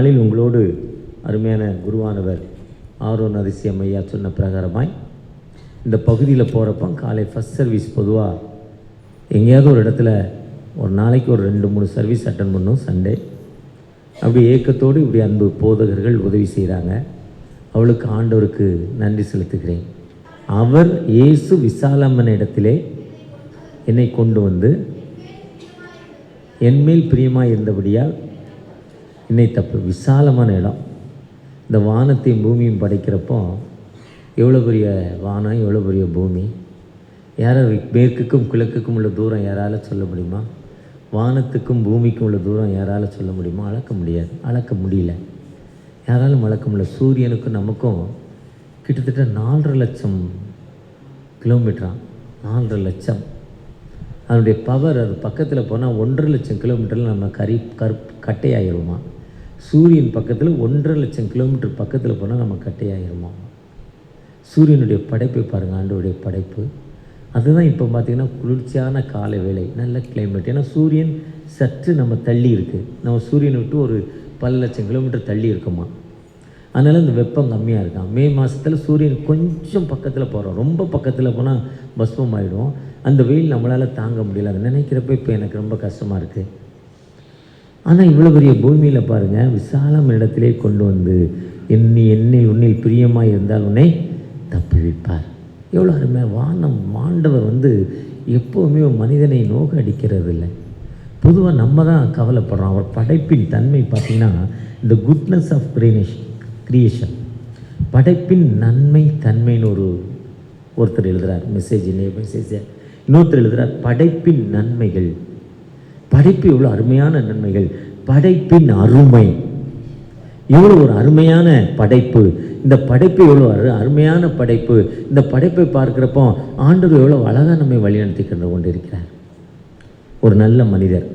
நாளில் உங்களோடு அருமையான குருவானவர் ஆரோன் அதிசயம் ஐயா சொன்ன பிரகாரமாய் இந்த பகுதியில் போகிறப்போ காலை ஃபஸ்ட் சர்வீஸ் பொதுவாக எங்கேயாவது ஒரு இடத்துல ஒரு நாளைக்கு ஒரு 2-3 சர்வீஸ் அட்டன் பண்ணோம் சண்டே. அப்படி ஏக்கத்தோடு இப்படி அன்பு போதகர்கள் உதவி செய்கிறாங்க. அவளுக்கு ஆண்டவருக்கு நன்றி செலுத்துகிறேன். அவர் இயேசு விசாலம்மன் இடத்திலே என்னை கொண்டு வந்து என்மேல் பிரியமாக இருந்தபடியால் என்னை விசாலமான இடம். இந்த வானத்தையும் பூமியும் படைக்கிறப்போ எவ்வளோ பெரிய வானம், எவ்வளோ பெரிய பூமி. யாராவது மேற்குக்கும் கிழக்குக்கும் உள்ள தூரம் யாரால் சொல்ல முடியுமா? வானத்துக்கும் பூமிக்கும் உள்ள தூரம் யாரால் சொல்ல முடியுமா? அளக்க முடியாது, அளக்க முடியல, யாராலும் அளக்க முடியல. சூரியனுக்கும் நமக்கும் கிட்டத்தட்ட 4.5 லட்சம் கிலோமீட்டரா, 4.5 லட்சம். அதனுடைய பவர் அது பக்கத்தில் போனால் 1.5 லட்சம் கிலோமீட்டரில் நம்ம கட்டையாகிருமா. சூரியன் பக்கத்தில் 1.5 லட்சம் கிலோமீட்டர் பக்கத்தில் போனால் நம்ம கட்டையாகிருமா. சூரியனுடைய படைப்பை பாருங்கள், ஆண்டவருடைய படைப்பு. அதுதான் இப்போ பார்த்திங்கன்னா குளிர்ச்சியான காலை வேலை, நல்ல கிளைமேட். ஏன்னா சூரியன் சற்று நம்ம தள்ளி இருக்குது. நம்ம சூரியனை விட்டு ஒரு 10 லட்சம் கிலோமீட்டர் தள்ளி இருக்கோமா. அதனால் இந்த வெப்பம் கம்மியாக இருக்கான். மே மாதத்தில் சூரியன் கொஞ்சம் பக்கத்தில் போகிறோம், ரொம்ப பக்கத்தில் போனால் பஸ்பம் ஆகிடும். அந்த வெயில் நம்மளால் தாங்க முடியல. அதை நினைக்கிறப்ப இப்போ எனக்கு ரொம்ப கஷ்டமாக இருக்குது. ஆனால் இவ்வளோ பெரிய பூமியில் பாருங்கள், விசாலம் இடத்திலே கொண்டு வந்து என்னில் உன்னில் பிரியமாக இருந்தால் உன்னை தப்புவிப்பார். எவ்வளோ அருமையாக வானம். ஆண்டவர் எப்போவுமே மனிதனை நோக்க அடிக்கிறது இல்லை. பொதுவாக நம்ம தான் கவலைப்படுறோம். அவர் படைப்பின் தன்மை பார்த்திங்கன்னா இந்த குட்னஸ் ஆஃப் கிரியேஷன், படைப்பின் நன்மை தன்மைன்னு ஒருத்தர் எழுதுகிறார் மெசேஜை. இன்னொருத்தர் எழுதுகிறார் படைப்பின் நன்மைகள். படைப்பு எவ்வளோ அருமையான நன்மைகள், படைப்பின் அருமை. எவ்வளோ ஒரு அருமையான படைப்பு. இந்த படைப்பு எவ்வளோ அருமையான படைப்பு. இந்த படைப்பை பார்க்குறப்போ ஆண்டவர் எவ்வளோ அழகாக நம்மை வழிநடத்தி கொண்டு இருக்கிறார். ஒரு நல்ல மனிதர்,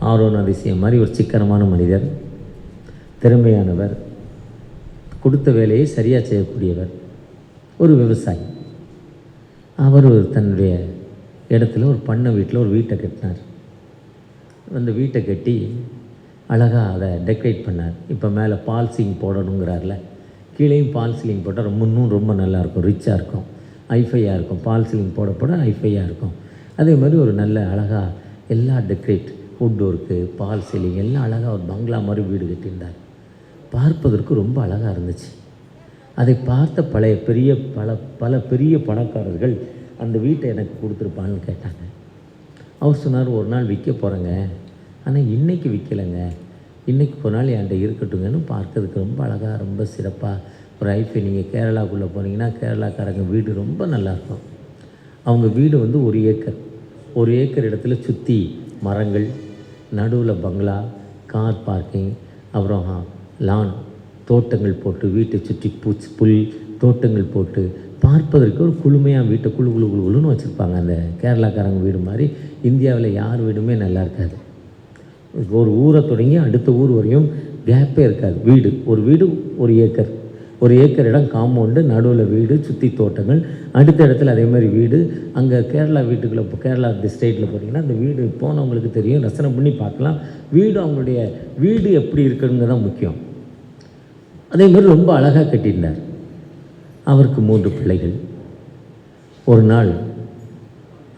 ஆரோன் அதிசயம் மாதிரி ஒரு சிக்கனமான மனிதர், திறமையானவர், கொடுத்த வேலையை சரியாக செய்யக்கூடியவர், ஒரு விவசாயி. அவர் தன்னுடைய இடத்துல ஒரு பண்ணை வீட்டில் ஒரு வீட்டை கட்டினார். அந்த வீட்டை கட்டி அழகாக அதை டெக்கரேட் பண்ணார். இப்போ மேலே பால் சீலிங் போடணுங்கிறார்ல, கீழேயும் பால் சீலிங் போட்டால் இன்னும் ரொம்ப நல்லாயிருக்கும், ரிச்சாக இருக்கும், ஐஃபையாக இருக்கும். பால் சீலிங் போட ஐஃபையாக இருக்கும். அதே மாதிரி ஒரு நல்ல அழகாக எல்லா decorate, would work, ball ceiling எல்லாம் அழகாக ஒரு பங்களா மாதிரி வீடு கட்டியிருந்தார். பார்ப்பதற்கு ரொம்ப அழகாக இருந்துச்சு. அதை பார்த்த பல பெரிய பணக்காரர்கள் அந்த வீட்டை எனக்கு கொடுத்துருப்பான்னு கேட்டாங்க. அவர் சொன்னார், ஒரு நாள் விற்க போகிறேங்க, ஆனால் இன்றைக்கி விற்கலைங்க, இன்றைக்கி ஒரு நாள் என்கிட்ட இருக்கட்டுங்கன்னு. பார்க்கறதுக்கு ரொம்ப அழகாக, ரொம்ப சிறப்பாக ஒரு ஐஃபை. நீங்கள் கேரளாவுக்குள்ளே போனீங்கன்னா கேரளாக்காரங்க வீடு ரொம்ப நல்லாயிருக்கும். அவங்க வீடு 1 ஏக்கர் இடத்துல சுற்றி மரங்கள், நடுவில் பங்களா, கார் பார்க்கிங், அப்புறம் லான், தோட்டங்கள் போட்டு வீட்டை சுற்றி புல் தோட்டங்கள் போட்டு பார்ப்பதற்கு ஒரு குளுமையாக வீட்டை குழுன்னு வச்சுருப்பாங்க. அந்த கேரளாக்காரங்க வீடு மாதிரி இந்தியாவில் யார் வீடுமே நல்லா இருக்காது. ஒரு ஊரை தொடங்கி அடுத்த ஊர் வரையும் கேப்பே இருக்காது. ஒரு வீடு 1 ஏக்கர் இடம், காம்பவுண்டு, நடுவில் வீடு, சுற்றி தோட்டங்கள், அடுத்த இடத்துல அதே மாதிரி வீடு. அங்கே கேரளா வீட்டுக்குள்ளே கேரளா ஸ்டேட்டில் போகிறீங்கன்னா அந்த வீடு போனவங்களுக்கு தெரியும், ரசனை பண்ணி பார்க்கலாம். அவங்களுடைய வீடு எப்படி இருக்குன்னு தான் முக்கியம். அதே மாதிரி ரொம்ப அழகாக கட்டியிருந்தார். அவருக்கு 3 பிள்ளைகள். ஒரு நாள்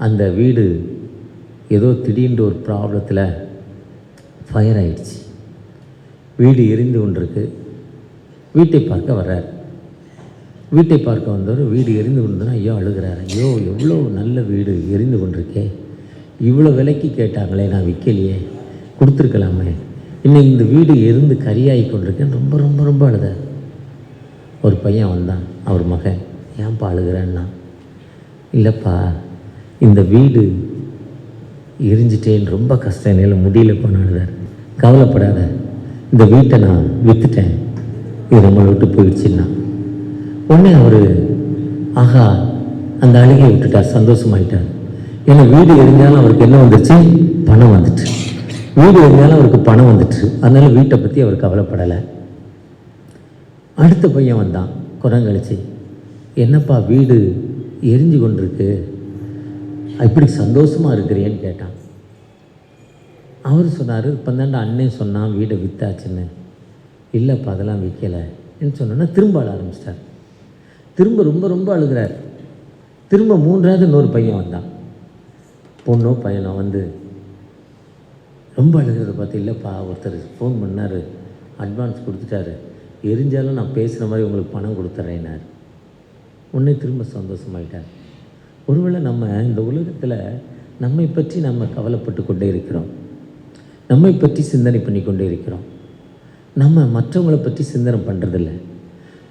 அந்த வீடு ஏதோ திடீர்னு ஒரு ப்ராப்ளத்தில் ஃபயர் ஆயிடுச்சு. வீடு எரிந்து கொண்டிருக்கு. வீட்டை பார்க்க வர்றார். வீட்டை பார்க்க வந்தவர் வீடு எரிந்து கொண்டுன்னா ஐயோ அழுகிறார். ஐயோ எவ்வளோ நல்ல வீடு எரிந்து கொண்டிருக்கே, இவ்வளோ விலைக்கு கேட்டாங்களே, நான் விற்கலையே, கொடுத்துருக்கலாமே, இன்னைக்கு இந்த வீடு எரிந்து கரியாகி கொண்டிருக்கேன்னு ரொம்ப ரொம்ப ரொம்ப அழுதார். ஒரு பையன் வந்தான், அவர் மகன். ஏன்ப்பா அழுகிறேன்னா, இல்லைப்பா இந்த வீடு எரிஞ்சிட்டேன்னு ரொம்ப கஷ்டம், என்னால் முடியலப்பான்னு அழுதார். கவலைப்படாத, இந்த வீட்டை நான் விற்றுட்டேன், இது நம்மளை விட்டு போயிடுச்சுன்னா. உடனே அவர் ஆஹா அந்த அழுகையை விட்டுட்டார், சந்தோஷமாயிட்டார். ஏன்னா வீடு எரிஞ்சாலும் அவருக்கு என்ன வந்துடுச்சு, பணம் வந்துட்டு. வீடு எரிஞ்சாலும் அவருக்கு பணம் வந்துட்டு, அதனால வீட்டை பற்றி அவர் கவலைப்படலை. அடுத்த பையன் வந்தான் குரங்கழிச்சு. என்னப்பா வீடு எரிஞ்சு கொண்டிருக்கு, இப்படி சந்தோஷமாக இருக்கிறேன்னு கேட்டான். அவர் சொன்னார், இப்போ தாண்டா அண்ணன் சொன்னான் வீடை விற்றாச்சுன்னு. இல்லைப்பா அதெல்லாம் விற்கலைன்னு சொன்னோன்னா திரும்ப அழ ஆரம்பிச்சிட்டார். திரும்ப ரொம்ப ரொம்ப அழுகிறார். திரும்ப 3வது இன்னொரு பையன் வந்தான். பொண்ணோ பையனோ வந்து ரொம்ப அழுகிறத பார்த்து, இல்லைப்பா ஒருத்தர் ஃபோன் பண்ணார், அட்வான்ஸ் கொடுத்துட்டாரு, எரிஞ்சாலும் நான் பேசுகிற மாதிரி உங்களுக்கு பணம் கொடுத்துட்றேன்னார். உடனே திரும்ப சந்தோஷமாயிட்டார். ஒருவேளை நம்ம இந்த உலகத்தில் நம்மை பற்றி நம்ம கவலைப்பட்டு கொண்டே இருக்கிறோம், நம்மை பற்றி சிந்தனை பண்ணி கொண்டே இருக்கிறோம். நம்ம மற்றவங்களை பற்றி சிந்தனை பண்ணுறதில்ல,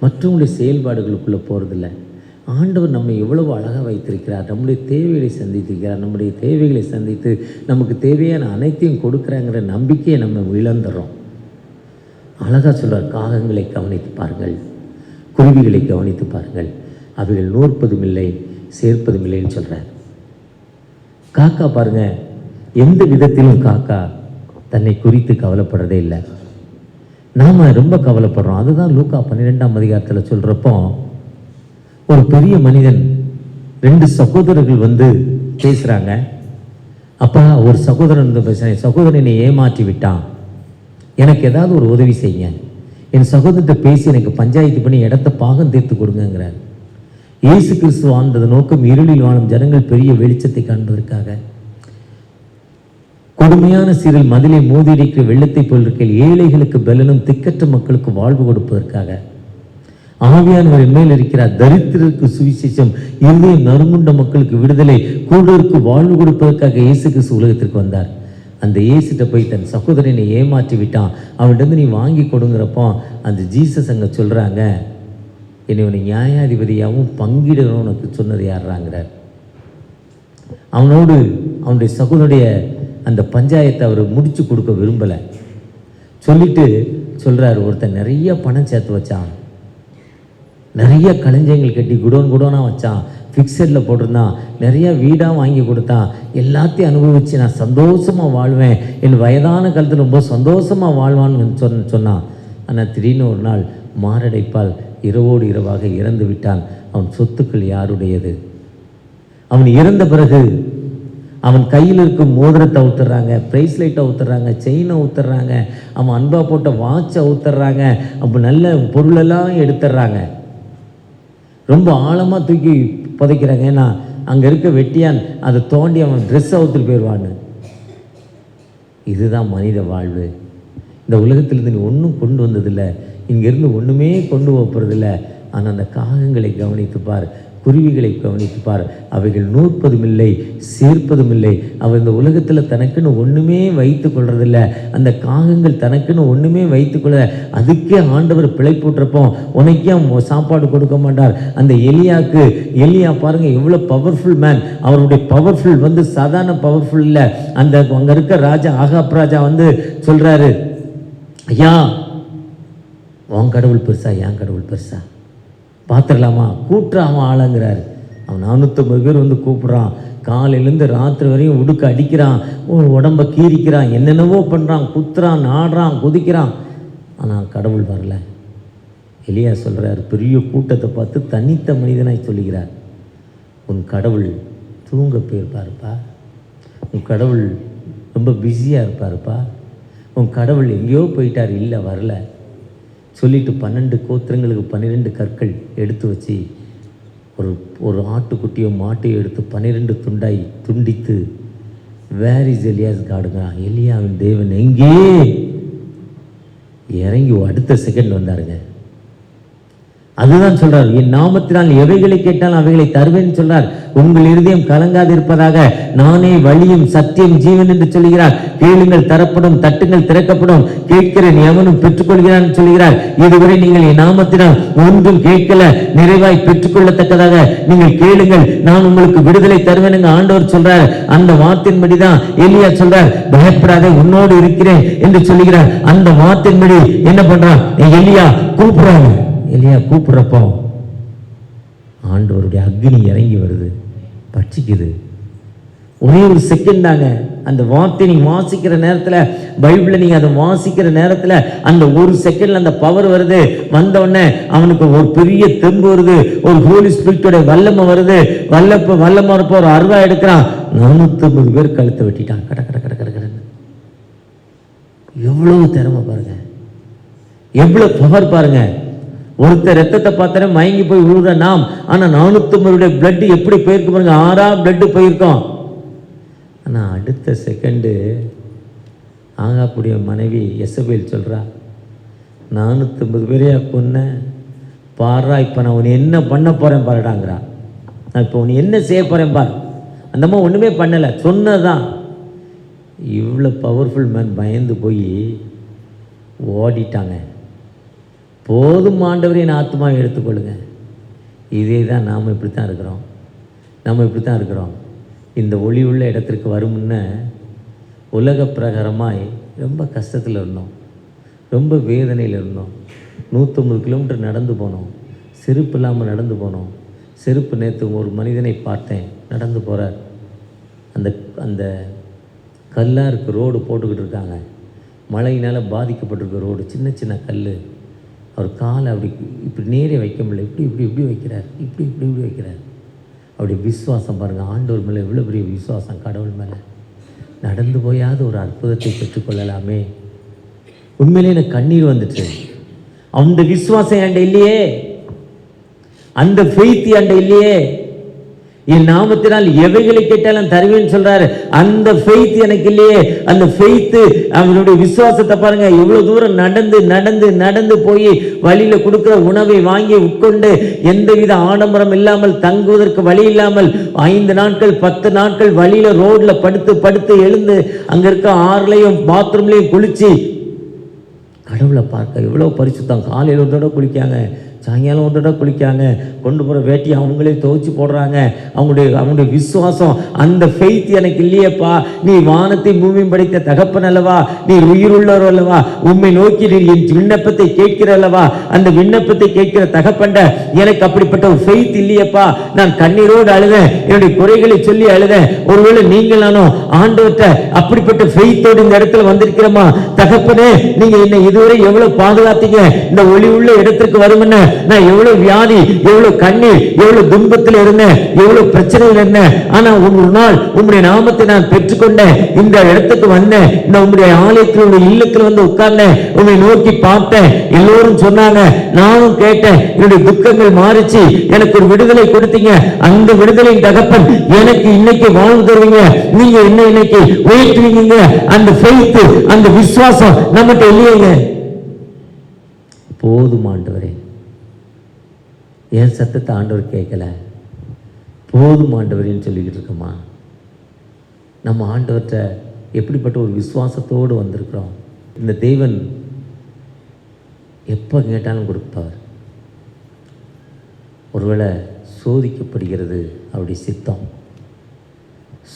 மற்றவங்களுடைய செயல்பாடுகளுக்குள்ளே போகிறதில்ல. ஆண்டவர் நம்மை எவ்வளவு அழகாக வைத்திருக்கிறார், நம்முடைய தேவைகளை சந்தித்திருக்கிறார். நம்முடைய தேவைகளை சந்தித்து நமக்கு தேவையான அனைத்தையும் கொடுக்குறாங்கிற நம்பிக்கையை நம்ம இழந்துடுறோம். அழகாக சொல்கிறார், காகங்களை கவனித்து பாருங்கள், குருவிகளை கவனித்து பாருங்கள், அவைகள் நூற்பதும் இல்லை சேர்ப்பதும் இல்லைன்னு சொல்கிறார். காக்கா பாருங்கள், எந்த விதத்திலும் காக்கா தன்னை குறித்து கவலைப்படுறதே இல்லை. நாம் ரொம்ப கவலைப்படுறோம். அதுதான் லூக்கா 12ஆம் அதிகாரத்தில் சொல்கிறப்போ, ஒரு பெரிய மனிதன் 2 சகோதரர்கள் வந்து பேசுகிறாங்க. அப்போ ஒரு சகோதரன் வந்து பேசுகிறேன், சகோதரனை ஏமாற்றி விட்டான், எனக்கு ஏதாவது ஒரு உதவி செய்யுங்க, என் சகோதரத்தை பேசி எனக்கு பஞ்சாயத்து பண்ணி இடத்த பாகம் தீர்த்து கொடுங்கிறார். இயேசு கிறிஸ்து வாழ்ந்தது நோக்கம் இருளில் வாழும் ஜனங்கள் பெரிய வெளிச்சத்தை காண்பதற்காக. கொடுமையான சீரில் மதிலை மோதியடிக்கிற வெள்ளத்தை போல் இருக்கையில் ஏழைகளுக்கு பலனும் திக்கற்ற மக்களுக்கு வாழ்வு கொடுப்பதற்காக. ஆவியானவர் மேல் இருக்கிறார், தரித்திரருக்கு சுவிசேஷம், இருதயம் நறுங்குண்ட மக்களுக்கு விடுதலை, கூடருக்கு வாழ்வு கொடுப்பதற்காக இயேசு கிறிஸ்து உலகத்திற்கு வந்தார். அந்த இயேசுகிட்ட போய் தன் சகோதரனை ஏமாற்றி விட்டான், அவன்கிட்ட நீ வாங்கி கொடுங்கிறப்போ அந்த ஜீசஸ் அங்கே சொல்கிறாங்க, என்னை உன்னை நியாயாதிபதியாகவும் பங்கிடணும் உனக்கு சொன்னது யார்றாங்கிறார். அவனோடு அவனுடைய சகோதரனுடைய அந்த பஞ்சாயத்தை அவர் முடிச்சு கொடுக்க விரும்பலை. சொல்லிட்டு சொல்கிறார், ஒருத்தன் நிறைய பணம் சேர்த்து வச்சான், நிறைய களஞ்சியங்கள் கட்டி குடோனாக வச்சான், ஃபிக்ஸடில் போட்டிருந்தான், நிறையா வீடாக வாங்கி கொடுத்தான், எல்லாத்தையும் அனுபவித்து நான் சந்தோஷமாக வாழ்வேன், என் வயதான காலத்தில் ரொம்ப சந்தோஷமாக வாழ்வான்னு சொன்னான். ஆனால் திடீர்னு ஒரு நாள் மாரடைப்பால் இரவோடு இரவாக இறந்து விட்டான். அவன் சொத்துக்கள் யாருடையது? அவன் இறந்த பிறகு அவன் கையில் இருக்கும் மோதிரத்தை ஊத்துறாங்க, ப்ரைஸ்லைட்டை ஊத்துறாங்க, செயினை ஊத்துறாங்க, அவன் அன்பா போட்ட வாட்சை ஊத்துறாங்க, அப்போ நல்ல பொருளெல்லாம் எடுத்துடுறாங்க, ரொம்ப ஆழமாக தூக்கி புதைக்கிறாங்க. ஏன்னா அங்கே இருக்க வெட்டியான் அதை தோண்டி அவன் ட்ரெஸ் அவுத்துட்டு போயிடுவான்னு. இதுதான் மனித வாழ்வு. இந்த உலகத்திலிருந்து நீ ஒன்றும் கொண்டு வந்ததில்லை, இங்கேருந்து ஒன்றுமே கொண்டு போகிறதில்ல. ஆனால் அந்த காகங்களை கவனித்துப்பார், குருவிகளை கவனித்துப்பார், அவைகள் நூற்பதும் இல்லை சேர்ப்பதும் இல்லை. அவர் இந்த உலகத்தில் தனக்குன்னு ஒன்றுமே வைத்து கொள்றதில்லை. அந்த காகங்கள் தனக்குன்னு ஒன்றுமே வைத்துக்கொள்ள, அதுக்கே ஆண்டவர் பிழைப்பூட்டுறப்போ உனக்கே சாப்பாடு கொடுக்க மாட்டார். அந்த எலியா பாருங்கள் எவ்வளோ பவர்ஃபுல் மேன். அவருடைய பவர்ஃபுல் வந்து சாதாரண பவர்ஃபுல் இல்லை. அந்த அங்கே இருக்க ராஜா ஆகாப் ராஜா வந்து சொல்கிறாரு, ஐயா உன் கடவுள் பெருசா என் கடவுள் பெருசா பார்த்துடலாமா, கூட்டுறான் ஆளுங்கிறார். அவன் 450 பேர் வந்து கூப்பிட்றான், காலையிலேருந்து ராத்திரி வரையும் உடுக்க அடிக்கிறான், உடம்ப கீறிக்கிறான், என்னென்னவோ பண்ணுறான், குத்துறான், நாடுறான், குதிக்கிறான். ஆனால் கடவுள் வரல. எலியா சொல்கிறார், பெரிய கூட்டத்தை பார்த்து தனித்த மனிதனாய் சொல்லுகிறார், உன் கடவுள் தூங்க போயிருப்பாருப்பா, உன் கடவுள் ரொம்ப பிஸியாக இருப்பாருப்பா, உன் கடவுள் எங்கேயோ போயிட்டார், இல்லை வரல சொல்லிட்டு 12 கோத்திரங்களுக்கு 12 கற்கள் எடுத்து வச்சு ஒரு ஆட்டுக்குட்டியோ மாட்டையோ எடுத்து 12 துண்டாய் துண்டித்து, வேர் இஸ் எலியாஸ் காடுங்கிறான். எலியாவின் தேவன் எங்கே? இறங்கி அடுத்த செகண்ட் வந்தாருங்க. அதுதான் சொல்றார், என் நாமத்தினால் எவைகளை கேட்டால் அவைகளை தருவேன்னு சொல்றார். உங்கள் இருதயம் கலங்காது இருப்பதாக நானே வழியும் சத்தியம் ஜீவன் என்று சொல்கிறார். கேளுங்கள் தரப்படும், தட்டுங்கள் திறக்கப்படும், கேட்கிறேன் எவனும் பெற்றுக்கொள்கிறான் சொல்கிறார். இதுவரை நீங்கள் என் நாமத்தினால் ஒன்றும் கேட்கல, நிறைவாய் பெற்றுக்கொள்ளத்தக்கதாக நீங்கள் கேளுங்கள், நான் உங்களுக்கு விடுதலை தருவேன் ஆண்டவர் சொல்றார். அந்த வார்த்தையின்படிதான் எலியா சொல்றார், பயப்படாத உன்னோடு இருக்கிறேன் என்று சொல்கிறார். அந்த வார்த்தையின்படி என்ன பண்றான் எலியா கூப்பிடுறாங்க. எலியா கூப்பிடுறப்போ ஆண்டவருடைய அக்னி இறங்கி வருது, பட்சிக்குது. ஒரே ஒரு செகண்ட் தாங்க. அந்த வார்த்தை நீங்க வாசிக்கிற நேரத்தில், பைபிளை நீங்க அதை வாசிக்கிற நேரத்தில் அந்த ஒரு செகண்ட்ல அந்த பவர் வருது. வந்த உடனே அவனுக்கு ஒரு பெரிய தெம்பு வருது, ஒரு ஹோலி ஸ்பிரிட்டோட வல்லமை வருது. வல்லமை வரப்போ ஒரு அருவா எடுக்கிறான், 450 பேர் கழுத்தை வெட்டிட்டான். கட கட கட கட கடன்னு. எவ்வளவு திறமை பாருங்க, எவ்வளோ பவர் பாருங்க. ஒருத்தர் ரத்தத்தை பார்த்தாலே மயங்கி போய் விழுற நாம், ஆனால் 450 பிளட் எப்படி போயிருக்கு பாருங்க, 6 பிளட்டு போயிருக்கோம். ஆனால் அடுத்த செகண்டு ஆகாப்புடைய மனைவி எசபேல் சொல்கிறா, 450 பேரையா கொன்ன, பாரா இப்போ நான் உன்னை என்ன பண்ண போகிறேன் பாருடாங்கிறா. நான் இப்போ உன்னை என்ன செய்ய போகிறேன் பார். அந்தம்மா ஒன்றுமே பண்ணலை, சொன்னதான். இவ்வளோ பவர்ஃபுல் மேன் பயந்து போய் ஓடிட்டாங்க. போதும் ஆண்டவரே, என் ஆத்மா எடுத்துக்கொள்ளுங்க. இதே தான் நாம் இப்படி தான் இருக்கிறோம். நம்ம இப்படி தான் இருக்கிறோம். இந்த ஒளி உள்ள இடத்திற்கு வரும்னு உலக பிரகாரமாய் ரொம்ப கஷ்டத்தில் இருந்தோம், ரொம்ப வேதனையில் இருந்தோம். 150 கிலோமீட்டர் நடந்து போனோம், செருப்பு இல்லாமல் நடந்து போனோம். செருப்பு நேற்று ஒரு மனிதனை பார்த்தேன், நடந்து போகிறார். அந்த அந்த கல்லாருக்கு ரோடு போட்டுக்கிட்டு இருக்காங்க. மழையினால் பாதிக்கப்பட்டிருக்க ரோடு, சின்ன சின்ன கல். அவர் காலை அப்படி இப்படி நேரே வைக்க முடியல, இப்படி இப்படி இப்படி வைக்கிறார், இப்படி இப்படி இப்படி வைக்கிறார். அப்படி விசுவாசம் பாருங்கள், ஆண்டவர் மேலே எவ்வளோ பெரிய விசுவாசம், கடவுள் மேலே. நடந்து போயாவது ஒரு அற்புதத்தை பெற்றுக்கொள்ளலாமே. உண்மையிலே எனக்கு கண்ணீர் வந்துட்டு. அந்த விசுவாசம் என்கிட்ட இல்லையே, அந்த ஃபெய்த் என்கிட்ட இல்லையே. என் நாமத்தினால் எவைகளை கேட்டாலும் தருவேன்னு சொல்றாரு. அந்த ஃபெய்த் எனக்கு இல்லையே. அந்த ஃபெய்த், அவனுடைய விசுவாசத்தை பாருங்க, எவ்வளவு தூரம் நடந்து நடந்து நடந்து போய் வழியில கொடுக்கிற உணவை வாங்கி உட்கொண்டு எந்தவித ஆடம்பரம் இல்லாமல், தங்குவதற்கு வழி இல்லாமல் 5 நாட்கள் 10 நாட்கள் வழியில ரோட்ல படுத்து படுத்து எழுந்து அங்க இருக்க ஆறுலையும் பாத்ரூம்லையும் குளிச்சு கடவுளை பார்க்க எவ்வளோ பரிசுத்தம். காலையில் ஒரு தடவை குளிக்காங்க, சாயங்காலம் ஒரு தடவை குளிக்காங்க, கொண்டு போகிற வேட்டியை அவங்களே துவைச்சி போடுறாங்க. அவங்களுடைய விசுவாசம், அந்த ஃபெய்த் எனக்கு இல்லையப்பா. நீ வானத்தை பூமியும் படைத்த தகப்பன் அல்லவா, நீ உயிருள்ளவர் அல்லவா, உண்மை நோக்கி நீ என் விண்ணப்பத்தை கேட்கிற அல்லவா, அந்த விண்ணப்பத்தை கேட்கிற தகப்பண்ட எனக்கு அப்படிப்பட்ட ஒரு ஃபெய்த் இல்லையப்பா. நான் கண்ணீரோடு அழுதேன், என்னுடைய குறைகளை சொல்லி அழுதேன். ஒருவேளை நீங்கள் நானும் ஆண்டவர்கிட்ட அப்படிப்பட்ட ஃபெய்த்தோடு இந்த இடத்துல வந்திருக்கிறோமா? தகப்பனே, நீங்க என்னை இதுவரை எவ்வளவு பாதுகாத்தீங்க, இந்த ஒளி உள்ள இடத்திற்கு வரும்னு நான் எவ்வளவு வியாதி, எவ்வளவு கண்ணீர், எவ்வளவு துன்பத்தில் இருந்தேன், எவ்வளவு பிரச்சனையில் இருந்தேன். ஆனா ஒரு நாள் உங்களுடைய நாமத்தை நான் பெற்றுக்கொண்டேன், இந்த இடத்துக்கு வந்தேன், இந்த உங்களுடைய ஆலயத்தில் இல்லத்தில் வந்து உட்கார்ந்தேன், உங்களை நோக்கி பார்த்தேன். எல்லோரும் சொன்னாங்க, நானும் கேட்டேன், என்னுடைய துக்கங்கள் மாறிச்சு, எனக்கு ஒரு விடுதலை கொடுத்தீங்க. அந்த விடுதலை தகப்பன் எனக்கு இன்னைக்கு வாழ்வு தருவீங்க, நீங்க என்ன இன்னைக்கு உயர்த்துவீங்க. அந்த ஃபெய்த், அந்த விசுவாசம் நம்மகிட்ட இல்லையேங்க. போதும் ஆண்டவரே, என் சத்தத்தை ஆண்டவர் கேட்கல, போதும் ஆண்டவரேன்னு சொல்லிக்கிட்டு இருக்கோமா? நம்ம ஆண்டவர்கிட்ட எப்படிப்பட்ட ஒரு விசுவாசத்தோடு வந்திருக்கிறோம். இந்த தேவன் எப்போ கேட்டாலும் கொடுப்பார். ஒருவேளை சோதிக்கப்படுகிறது அவருடைய சித்தம்.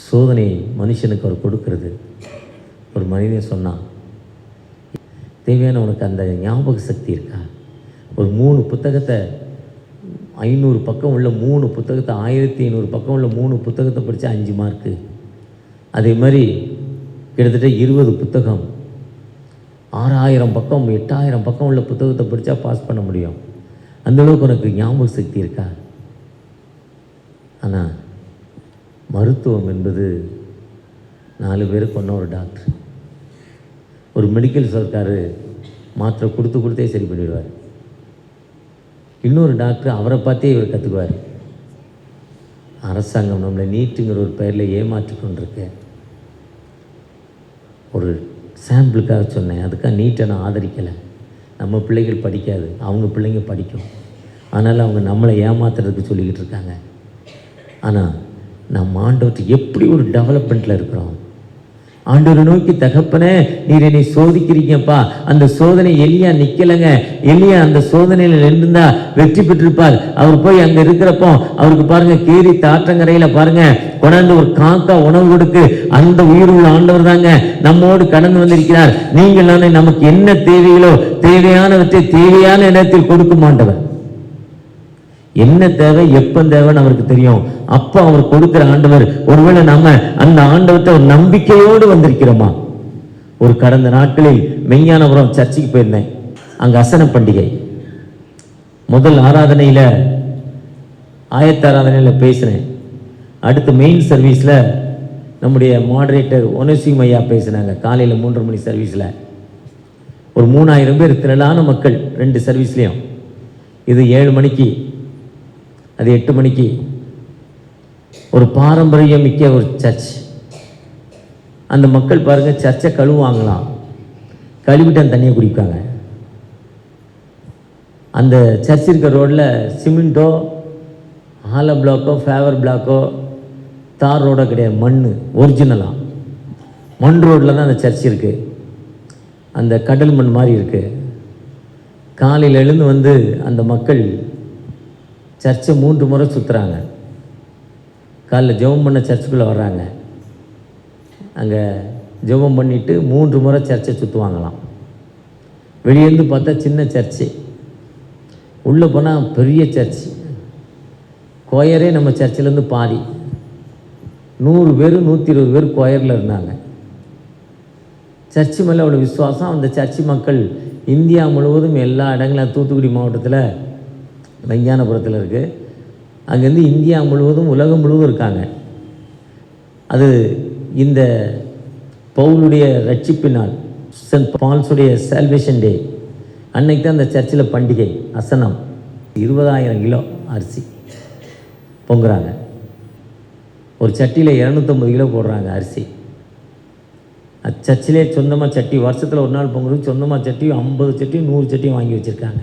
சோதனை மனுஷனுக்கு அவர் கொடுக்கிறது. ஒரு மனிதன் சொன்னான், தேவையான உனக்கு அந்த ஞாபக சக்தி இருக்கா? ஒரு 3 புத்தகத்தை 500 பக்கம் உள்ள 3 புத்தகத்தை 1500 பக்கம் உள்ள 3 புத்தகத்தை படித்தா 5 மார்க்கு. அதே மாதிரி கிட்டத்தட்ட 20 புத்தகம் 6000 பக்கம் 8000 பக்கம் உள்ள புத்தகத்தை படித்தா பாஸ் பண்ண முடியும். அந்தளவுக்கு உனக்கு ஞாபக சக்தி இருக்கா? ஆனால் மருத்துவம் என்பது 4 பேருக்கு கொண்ட ஒரு டாக்டர். ஒரு மெடிக்கல் சர்க்காரு மாத்திரை கொடுத்தே சரி பண்ணிடுவார். இன்னொரு டாக்டர் அவரை பார்த்தே இவர் கற்றுக்குவார். அரசாங்கம் நம்மளை நீட்டுங்கிற ஒரு பெயரில் ஏமாற்றி கொண்டிருக்கு. ஒரு சாம்பிளுக்காக சொன்னேன், அதுக்காக நீட்டை நான் ஆதரிக்கலை. நம்ம பிள்ளைகள் படிக்காது, அவங்க பிள்ளைங்க படிக்கும். அதனால் அவங்க நம்மளை ஏமாத்துறதுக்கு சொல்லிக்கிட்டு இருக்காங்க. ஆனால் நம்ம ஆண்டவர்கிட்ட எப்படி ஒரு டெவலப்மெண்ட்டில் இருக்கிறோம். ஆண்டவரை நோக்கி, தகப்பனே நீர் என்னை சோதிக்கிறீங்கப்பா. அந்த சோதனை எலியா நிக்கலைங்க. எலியா அந்த சோதனையில் நின்றுந்தா வெற்றி பெற்றிருப்பார். அவர் போய் அங்கே இருக்கிறப்போ அவருக்கு பாருங்க, கீரி தாற்றங்கரையில் பாருங்க கொண்டாந்து ஒரு காக்கா உணவு கொடுக்கு. அந்த உயிர் உள்ள ஆண்டவர் தாங்க நம்மோடு கடந்து வந்திருக்கிறார். நீங்கள் நானே நமக்கு என்ன தேவைகளோ தேவையானவற்றை தேவையான இடத்தில் கொடுக்கும் ஆண்டவர். என்ன தேவை, எப்ப தேவைன்னு அவருக்கு தெரியும். அப்ப அவர் கொடுக்கிற ஆண்டவர். ஒருவேளை நாம அந்த ஆண்டவர்கிட்ட ஒரு நம்பிக்கையோடு வந்திருக்கிறோமா? ஒரு கடந்த நாட்களில் மெய்ஞானபுரம் சர்ச்சுக்கு போயிருந்தேன். அங்க அசன பண்டிகை முதல் ஆராதனையில, ஆயத்த ஆராதனையில பேசினேன். அடுத்து மெயின் சர்வீஸ்ல நம்முடைய மாடரேட்டர் ஒனசிம் ஐயா பேசினாங்க. காலையில் 3:30 மணி சர்வீஸ்ல ஒரு 3000 பேர் திரளான மக்கள் 2 சர்வீஸ்லேயும். இது 7 மணிக்கு, அது 8 மணிக்கு. ஒரு பாரம்பரியம் மிக்க ஒரு சர்ச். அந்த மக்கள் பாருங்கள், சர்ச்சை கழுவாங்களாம், கழுவிட்டு அந்த தண்ணியை குடிப்பாங்க. அந்த சர்ச் இருக்கிற ரோட்டில் சிமெண்ட்டோ ஆல பிளாக்கோ ஃபேவர் பிளாக்கோ தார் ரோடோ கிடையாது, மண். ஒரிஜினலாக மண் ரோட்டில் தான் அந்த சர்ச் இருக்குது. அந்த கடல் மண் மாதிரி இருக்குது. காலையில் எழுந்து வந்து அந்த மக்கள் சர்ச்சை 3 முறை சுற்றுறாங்க. காலைல ஜெபம் பண்ண சர்ச்சுக்குள்ளே வர்றாங்க. அங்கே ஜெபம் பண்ணிவிட்டு 3 முறை சர்ச்சை சுற்றுவாங்களாம். வெளியேருந்து பார்த்தா சின்ன சர்ச்சு, உள்ளே போனால் பெரிய சர்ச்சு. கோயரே நம்ம சர்ச்சிலேருந்து பாதி, 100 பேர் 120 பேர் கோயரில் இருந்தாங்க. சர்ச்சு மேலே அவ்வளோ விசுவாசம். அந்த சர்ச்சு மக்கள் இந்தியா முழுவதும் எல்லா இடங்களும், தூத்துக்குடி மாவட்டத்தில் விஞ்ஞானபுரத்தில் இருக்குது, அங்கேருந்து இந்தியா முழுவதும் உலகம் முழுவதும் இருக்காங்க. அது இந்த பவுலுடைய ரட்சிப்பினால், சென்ட் பால்ஸுடைய சால்வேஷன் டே அன்னைக்கு தான் அந்த சர்ச்சில் பண்டிகை. அசனம் 20,000 கிலோ அரிசி பொங்குறாங்க. ஒரு சட்டியில் 250 கிலோ போடுறாங்க அரிசி. சர்ச்சிலே சொந்தமாக சட்டி, வருஷத்தில் ஒரு நாள் பொங்குறது சொந்தமாக சட்டி 50 சட்டியும் 100 சட்டியும் வாங்கி வச்சுருக்காங்க.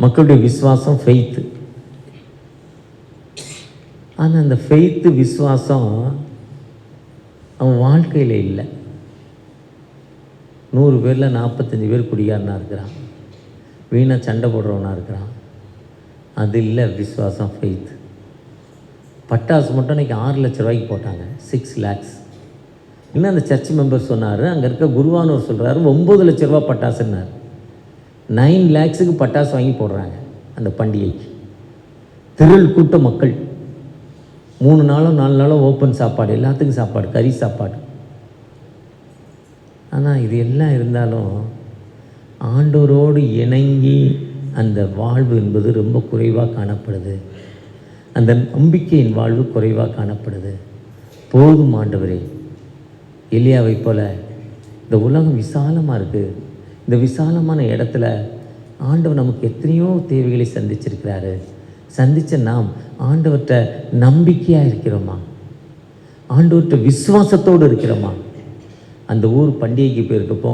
மக்களுடைய விசுவாசம், ஃபெய்த்து. ஆனால் அந்த ஃபெய்த்து விசுவாசம் அவன் வாழ்க்கையில் இல்லை. 100 பேரில் 45 பேர் குடிகாரனாக இருக்கிறான், வீணாக சண்டை போடுறவனாக இருக்கிறான். அது இல்லை விசுவாசம், ஃபெய்த். பட்டாசு மட்டும் இன்றைக்கி 6 லட்ச ரூபாய்க்கு போட்டாங்க, 6 lakhs. இன்னும் அந்த சர்ச் மெம்பர் சொன்னார், அங்கே இருக்க குருவானவர் சொல்கிறாரு 9 லட்ச ரூபா பட்டாசுன்னார். 9 lakhsக்கு பட்டாசு வாங்கி போடுறாங்க அந்த பண்டிகைக்கு. திரள் கூட்ட மக்கள், 3 நாளோ 4 நாளோ ஓப்பன் சாப்பாடு, எல்லாத்துக்கும் சாப்பாடு, கறி சாப்பாடு. ஆனால் இது எல்லாம் இருந்தாலும் ஆண்டவரோடு இணங்கி அந்த வாழ்வு என்பது ரொம்ப குறைவாக காணப்படுது. அந்த நம்பிக்கையின் வாழ்வு குறைவாக காணப்படுது. போதும் ஆண்டவரே, எலியாவை போல இந்த உலகம் விசாலமாக இருக்குது. இந்த விசாலமான இடத்துல ஆண்டவர் நமக்கு எத்தனையோ தேவைகளை சந்திச்சிருக்கிறாரு. சந்தித்த நாம் ஆண்டவர்கிட்ட நம்பிக்கையாக இருக்கிறோமா? ஆண்டவர்கிட்ட விசுவாசத்தோடு இருக்கிறோமா? அந்த ஊர் பண்டிகைக்கு போயிருக்கப்போ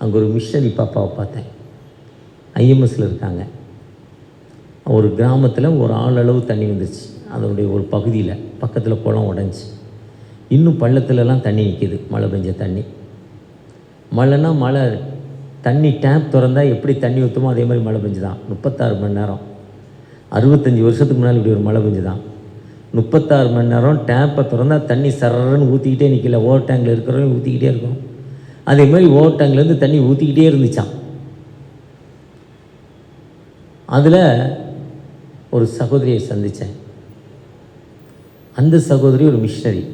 அங்கே ஒரு மிஷனரி பாப்பாவை பார்த்தேன். ஐஎம்எஸில் இருக்காங்க. ஒரு கிராமத்தில் ஒரு ஆளளவு தண்ணி வந்துச்சு. அதனுடைய ஒரு பகுதியில் பக்கத்தில் குளம் உடஞ்சி, இன்னும் பள்ளத்துலலாம் தண்ணி நிற்கிது, மழை பெஞ்ச தண்ணி. மழைன்னா மழை தண்ணி டேப் திறந்தால் எப்படி தண்ணி ஊற்றுமோ அதே மாதிரி மழை பெஞ்சுதான். 36 மணி நேரம், 65 வருஷத்துக்கு முன்னால் இப்படி ஒரு மழை பெஞ்சுதான். 36 மணி நேரம் டேப்பை திறந்தால் தண்ணி சரன்னு ஊற்றிக்கிட்டே நிற்கல. ஓவர் டேங்கில் இருக்கிறவங்க ஊற்றிக்கிட்டே இருக்கும். அதே மாதிரி ஓவர் டேங்க்லேருந்து தண்ணி ஊற்றிக்கிட்டே இருந்துச்சான். அதில் ஒரு சகோதரியை சந்தித்தேன். அந்த சகோதரி ஒரு மிஷனரி.